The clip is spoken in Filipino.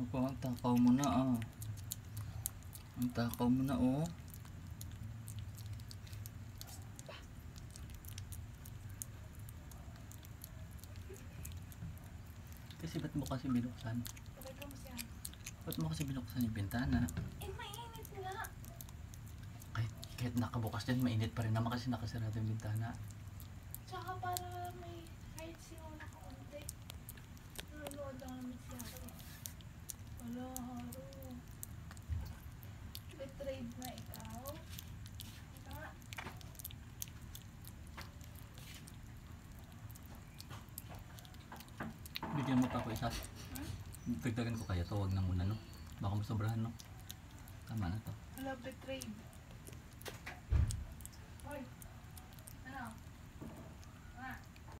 Opo, ang takaw mo na ah. Ang takaw mo na oh. Kasi ba't mo kasi binuksan? Ba't mo kasi binuksan yung bintana? Eh, mainit nga. Kahit nakabukas din, mainit pa rin naman kasi nakasarado yung bintana. Tsaka para may kahit sino na kaunti. Nanonood lang naman siya. Wala, haro. Betrayed na ikaw. Tama. Bigyan mo pa ako isa. Dagdagan ko kaya to, wag na muna no. Baka masobrahan no. Tama na to. Wala, betrayed.